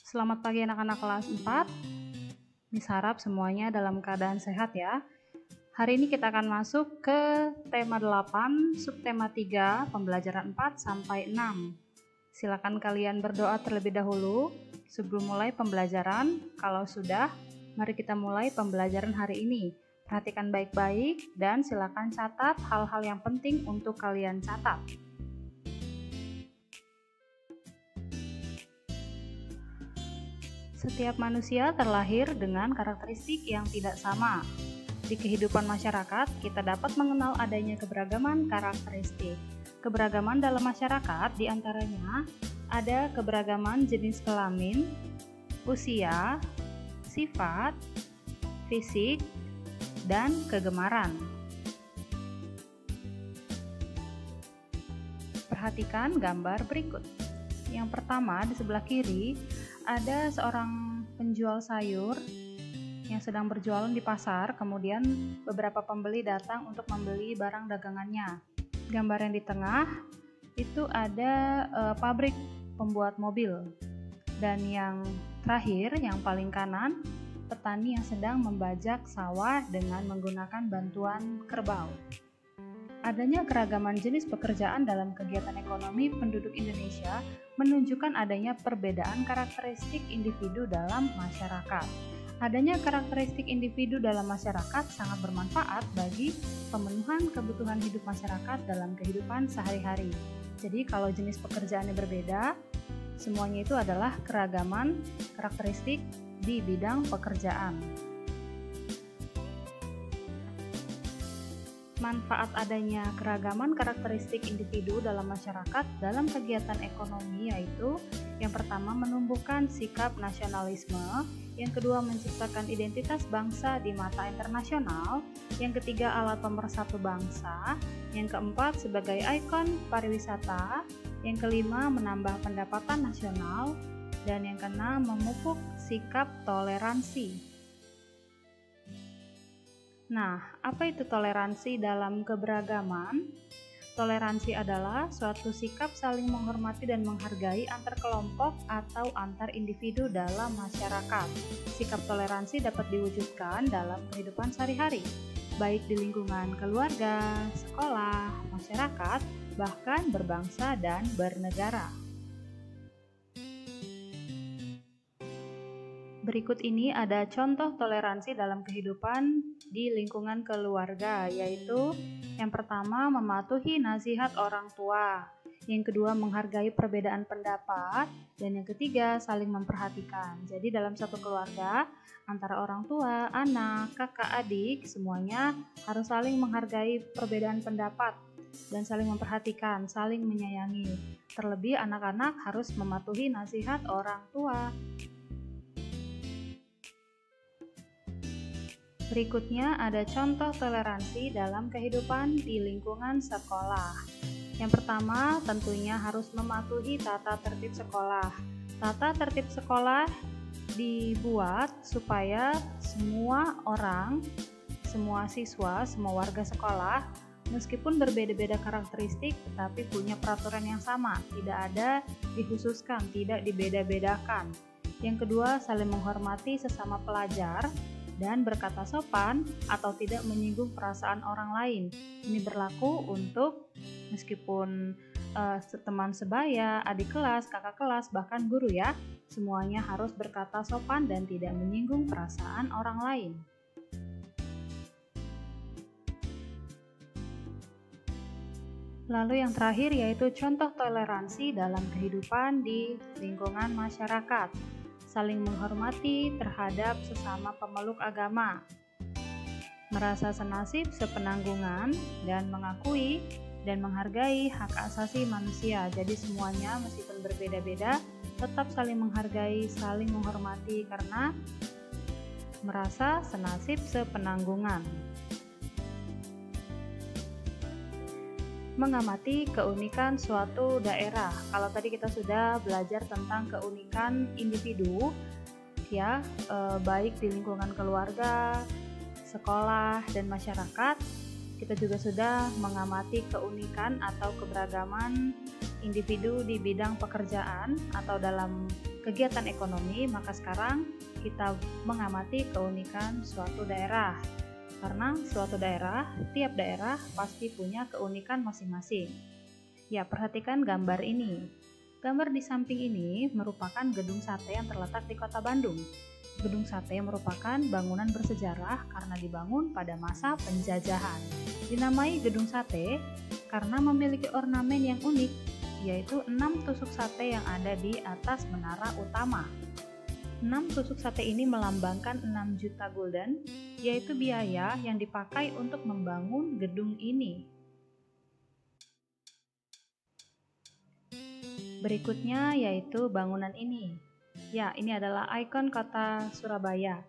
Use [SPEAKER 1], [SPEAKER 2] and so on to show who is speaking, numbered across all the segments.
[SPEAKER 1] Selamat pagi anak-anak kelas 4. Miss harap semuanya dalam keadaan sehat ya. Hari ini kita akan masuk ke tema 8, subtema 3, pembelajaran 4 sampai 6. Silakan kalian berdoa terlebih dahulu sebelum mulai pembelajaran. Kalau sudah, mari kita mulai pembelajaran hari ini. Perhatikan baik-baik dan silakan catat hal-hal yang penting untuk kalian catat. Setiap manusia terlahir dengan karakteristik yang tidak sama. Di kehidupan masyarakat, kita dapat mengenal adanya keberagaman karakteristik. Keberagaman dalam masyarakat diantaranya ada keberagaman jenis kelamin, usia, sifat, fisik, dan kegemaran. Perhatikan gambar berikut. Yang pertama di sebelah kiri ada seorang penjual sayur yang sedang berjualan di pasar, kemudian beberapa pembeli datang untuk membeli barang dagangannya. Gambar yang di tengah itu ada pabrik pembuat mobil, dan yang terakhir yang paling kanan petani yang sedang membajak sawah dengan menggunakan bantuan kerbau. Adanya keragaman jenis pekerjaan dalam kegiatan ekonomi penduduk Indonesia menunjukkan adanya perbedaan karakteristik individu dalam masyarakat. Adanya karakteristik individu dalam masyarakat sangat bermanfaat bagi pemenuhan kebutuhan hidup masyarakat dalam kehidupan sehari-hari. Jadi kalau jenis pekerjaannya berbeda, semuanya itu adalah keragaman karakteristik di bidang pekerjaan. Manfaat adanya keragaman karakteristik individu dalam masyarakat dalam kegiatan ekonomi yaitu yang pertama menumbuhkan sikap nasionalisme, yang kedua menciptakan identitas bangsa di mata internasional, yang ketiga alat pemersatu bangsa, yang keempat sebagai ikon pariwisata, yang kelima menambah pendapatan nasional, dan yang keenam memupuk sikap toleransi. Nah, apa itu toleransi dalam keberagaman? Toleransi adalah suatu sikap saling menghormati dan menghargai antar kelompok atau antar individu dalam masyarakat. Sikap toleransi dapat diwujudkan dalam kehidupan sehari-hari, baik di lingkungan keluarga, sekolah, masyarakat, bahkan berbangsa dan bernegara. Berikut ini ada contoh toleransi dalam kehidupan di lingkungan keluarga, yaitu yang pertama mematuhi nasihat orang tua, yang kedua menghargai perbedaan pendapat, dan yang ketiga saling memperhatikan. Jadi dalam satu keluarga, antara orang tua, anak, kakak, adik, semuanya harus saling menghargai perbedaan pendapat dan saling memperhatikan, saling menyayangi. Terlebih anak-anak harus mematuhi nasihat orang tua. Berikutnya ada contoh toleransi dalam kehidupan di lingkungan sekolah. Yang pertama tentunya harus mematuhi tata tertib sekolah. Tata tertib sekolah dibuat supaya semua orang, semua siswa, semua warga sekolah meskipun berbeda-beda karakteristik tetapi punya peraturan yang sama, tidak ada dikhususkan, tidak dibeda-bedakan. Yang kedua, saling menghormati sesama pelajar dan berkata sopan atau tidak menyinggung perasaan orang lain. Ini berlaku untuk meskipun teman sebaya, adik kelas, kakak kelas, bahkan guru ya. Semuanya harus berkata sopan dan tidak menyinggung perasaan orang lain. Lalu yang terakhir yaitu contoh toleransi dalam kehidupan di lingkungan masyarakat. Saling menghormati terhadap sesama pemeluk agama, merasa senasib sepenanggungan, dan mengakui dan menghargai hak asasi manusia. Jadi semuanya meskipun berbeda-beda tetap saling menghargai, saling menghormati karena merasa senasib sepenanggungan. Mengamati keunikan suatu daerah. Kalau tadi kita sudah belajar tentang keunikan individu, ya, baik di lingkungan keluarga, sekolah, dan masyarakat. kita juga sudah mengamati keunikan atau keberagaman individu di bidang pekerjaan atau dalam kegiatan ekonomi, maka sekarang kita mengamati keunikan suatu daerah. Karena suatu daerah, tiap daerah pasti punya keunikan masing-masing. Ya, perhatikan gambar ini. Gambar di samping ini merupakan gedung sate yang terletak di Kota Bandung. Gedung sate merupakan bangunan bersejarah karena dibangun pada masa penjajahan. Dinamai gedung sate karena memiliki ornamen yang unik, yaitu 6 tusuk sate yang ada di atas menara utama. 6 tusuk sate ini melambangkan 6 juta gulden, yaitu biaya yang dipakai untuk membangun gedung ini. Berikutnya yaitu bangunan ini. Ya, ini adalah ikon kota Surabaya.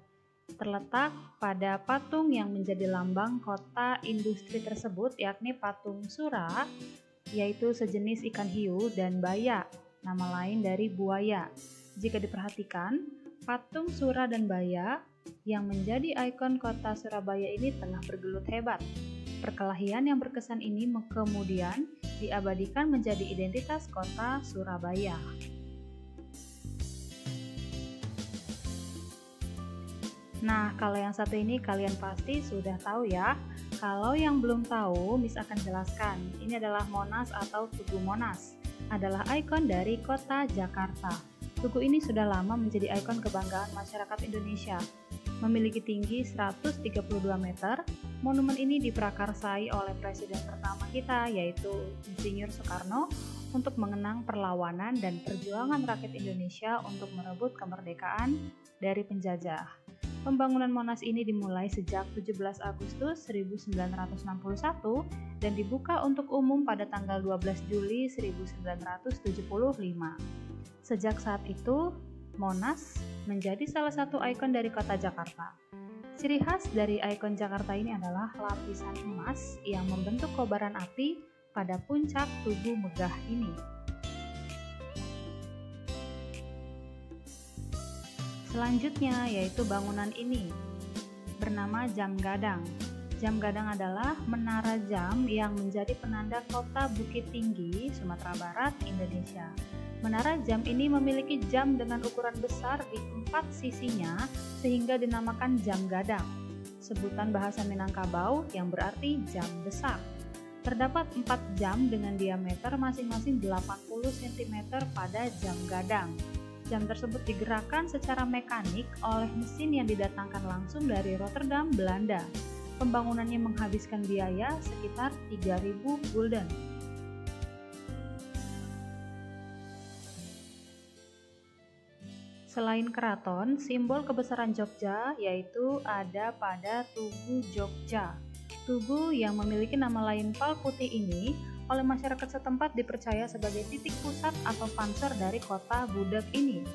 [SPEAKER 1] Terletak pada patung yang menjadi lambang kota industri tersebut, yakni patung Sura, yaitu sejenis ikan hiu, dan baya, nama lain dari buaya. Jika diperhatikan, patung Sura dan baya yang menjadi ikon kota Surabaya ini tengah bergelut hebat. Perkelahian yang berkesan ini kemudian diabadikan menjadi identitas kota Surabaya. Nah, kalau yang satu ini kalian pasti sudah tahu ya. Kalau yang belum tahu, Miss akan jelaskan. Ini adalah Monas atau Tugu Monas. Adalah ikon dari kota Jakarta. Tugu ini sudah lama menjadi ikon kebanggaan masyarakat Indonesia. Memiliki tinggi 132 meter, monumen ini diprakarsai oleh Presiden pertama kita, yaitu Insinyur Soekarno, untuk mengenang perlawanan dan perjuangan rakyat Indonesia untuk merebut kemerdekaan dari penjajah. Pembangunan Monas ini dimulai sejak 17 Agustus 1961 dan dibuka untuk umum pada tanggal 12 Juli 1975. Sejak saat itu, Monas menjadi salah satu ikon dari kota Jakarta. Ciri khas dari ikon Jakarta ini adalah lapisan emas yang membentuk kobaran api pada puncak tugu megah ini. Selanjutnya yaitu bangunan ini, bernama Jam Gadang. Jam Gadang adalah menara jam yang menjadi penanda kota Bukit Tinggi, Sumatera Barat, Indonesia. Menara jam ini memiliki jam dengan ukuran besar di 4 sisinya sehingga dinamakan Jam Gadang. Sebutan bahasa Minangkabau yang berarti jam besar. Terdapat 4 jam dengan diameter masing-masing 80 cm pada jam gadang. Jam tersebut digerakkan secara mekanik oleh mesin yang didatangkan langsung dari Rotterdam, Belanda. Pembangunannya menghabiskan biaya sekitar 3.000 gulden. Selain keraton, simbol kebesaran Jogja yaitu ada pada Tugu Jogja. Tugu yang memiliki nama lain Pal Putih ini oleh masyarakat setempat dipercaya sebagai titik pusat atau panser dari kota Budeg ini.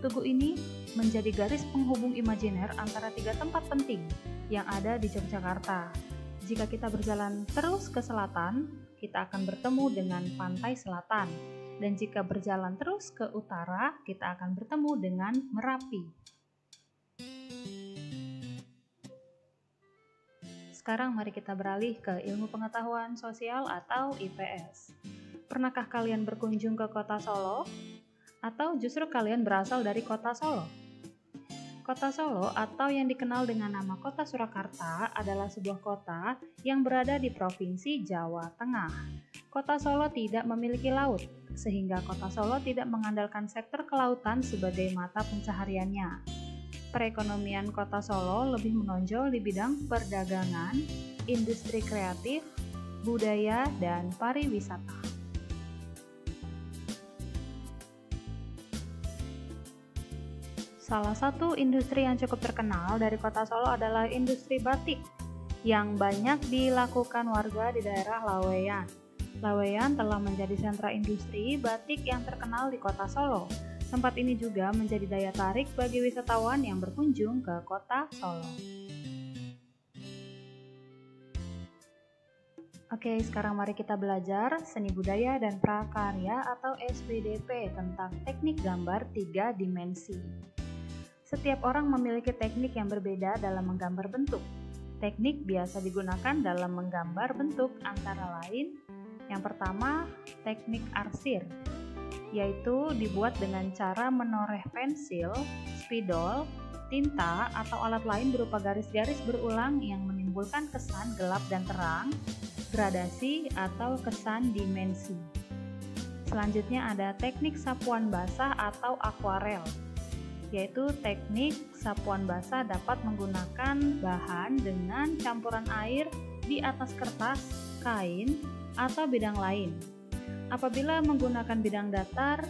[SPEAKER 1] Tugu ini menjadi garis penghubung imajiner antara 3 tempat penting yang ada di Yogyakarta. Jika kita berjalan terus ke selatan, kita akan bertemu dengan pantai selatan. Dan jika berjalan terus ke utara, kita akan bertemu dengan Merapi. Sekarang mari kita beralih ke ilmu pengetahuan sosial atau IPS. Pernahkah kalian berkunjung ke kota Solo? Atau justru kalian berasal dari kota Solo? Kota Solo atau yang dikenal dengan nama Kota Surakarta adalah sebuah kota yang berada di Provinsi Jawa Tengah. Kota Solo tidak memiliki laut, sehingga Kota Solo tidak mengandalkan sektor kelautan sebagai mata pencahariannya. Perekonomian Kota Solo lebih menonjol di bidang perdagangan, industri kreatif, budaya, dan pariwisata. Salah satu industri yang cukup terkenal dari Kota Solo adalah industri batik, yang banyak dilakukan warga di daerah Laweyan. Laweyan telah menjadi sentra industri batik yang terkenal di Kota Solo. Tempat ini juga menjadi daya tarik bagi wisatawan yang berkunjung ke Kota Solo. Oke, sekarang mari kita belajar seni budaya dan prakarya atau SBDP tentang teknik gambar 3 dimensi. Setiap orang memiliki teknik yang berbeda dalam menggambar bentuk. Teknik biasa digunakan dalam menggambar bentuk antara lain yang pertama, teknik arsir, yaitu dibuat dengan cara menoreh pensil, spidol, tinta, atau alat lain berupa garis-garis berulang yang menimbulkan kesan gelap dan terang, gradasi, atau kesan dimensi. Selanjutnya ada teknik sapuan basah atau akuarel, yaitu teknik sapuan basah dapat menggunakan bahan dengan campuran air di atas kertas, kain, atau bidang lain. Apabila menggunakan bidang datar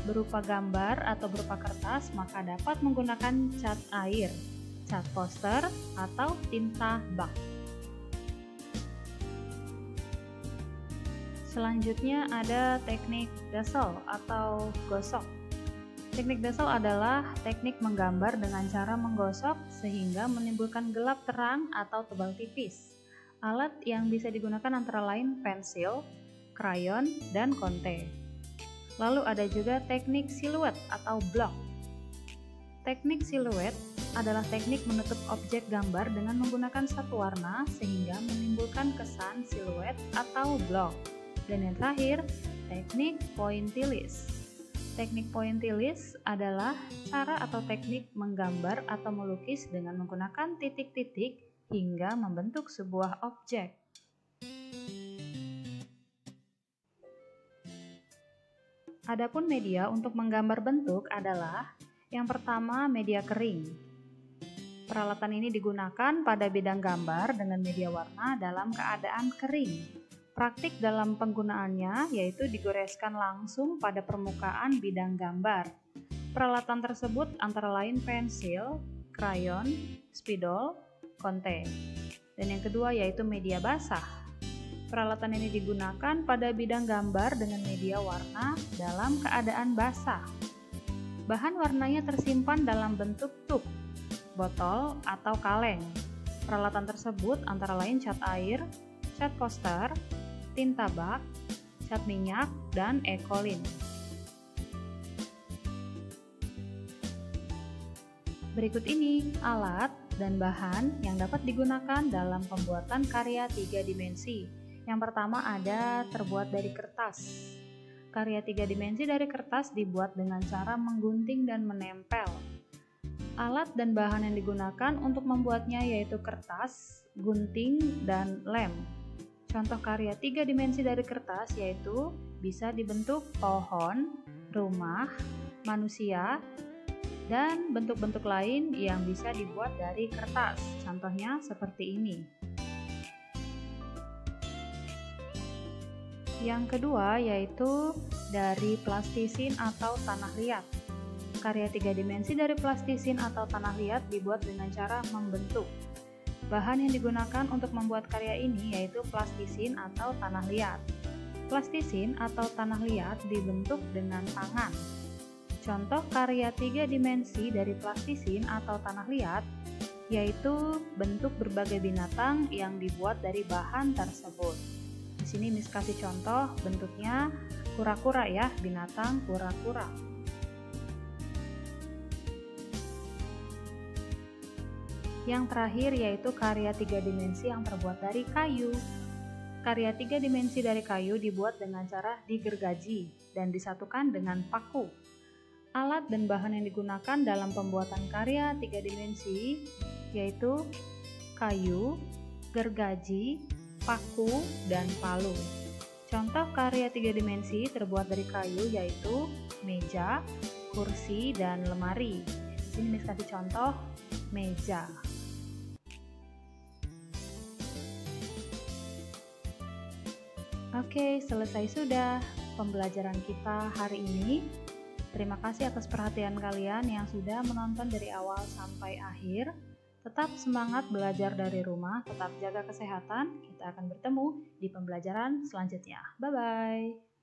[SPEAKER 1] berupa gambar atau berupa kertas, maka dapat menggunakan cat air, cat poster, atau tinta bak. Selanjutnya ada teknik dazzle atau gosok. Teknik dazzle adalah teknik menggambar dengan cara menggosok sehingga menimbulkan gelap terang atau tebal tipis. Alat yang bisa digunakan antara lain pensil, krayon, dan konte. Lalu ada juga teknik siluet atau blok. Teknik siluet adalah teknik menutup objek gambar dengan menggunakan satu warna sehingga menimbulkan kesan siluet atau blok. Dan yang terakhir, teknik pointillis. Teknik pointillis adalah cara atau teknik menggambar atau melukis dengan menggunakan titik-titik hingga membentuk sebuah objek. Adapun media untuk menggambar bentuk adalah yang pertama media kering. Peralatan ini digunakan pada bidang gambar dengan media warna dalam keadaan kering. Praktik dalam penggunaannya yaitu digoreskan langsung pada permukaan bidang gambar. Peralatan tersebut antara lain pensil, krayon, spidol, konte. Dan yang kedua yaitu media basah. Peralatan ini digunakan pada bidang gambar dengan media warna dalam keadaan basah. Bahan warnanya tersimpan dalam bentuk tub, botol, atau kaleng. Peralatan tersebut antara lain cat air, cat poster, tinta bak, cat minyak, dan ekolin. Berikut ini alat dan bahan yang dapat digunakan dalam pembuatan karya 3 dimensi. Yang pertama ada terbuat dari kertas. Karya 3 dimensi dari kertas dibuat dengan cara menggunting dan menempel. Alat dan bahan yang digunakan untuk membuatnya yaitu kertas, gunting, dan lem. Contoh karya 3 dimensi dari kertas yaitu bisa dibentuk pohon, rumah, manusia, dan bentuk-bentuk lain yang bisa dibuat dari kertas. Contohnya seperti ini. Yang kedua yaitu dari plastisin atau tanah liat. Karya 3 dimensi dari plastisin atau tanah liat dibuat dengan cara membentuk. Bahan yang digunakan untuk membuat karya ini yaitu plastisin atau tanah liat. Plastisin atau tanah liat dibentuk dengan tangan. Contoh karya 3 dimensi dari plastisin atau tanah liat yaitu bentuk berbagai binatang yang dibuat dari bahan tersebut. Di sini Miss kasih contoh bentuknya kura-kura ya, binatang kura-kura. Yang terakhir yaitu karya 3 dimensi yang terbuat dari kayu. Karya 3 dimensi dari kayu dibuat dengan cara digergaji dan disatukan dengan paku. Alat dan bahan yang digunakan dalam pembuatan karya 3 dimensi yaitu kayu, gergaji, paku, dan palu. Contoh karya 3 dimensi terbuat dari kayu yaitu meja, kursi, dan lemari. Di sini Miss kasih contoh meja. Oke, selesai sudah pembelajaran kita hari ini. Terima kasih atas perhatian kalian yang sudah menonton dari awal sampai akhir. Tetap semangat belajar dari rumah, tetap jaga kesehatan. Kita akan bertemu di pembelajaran selanjutnya. Bye-bye.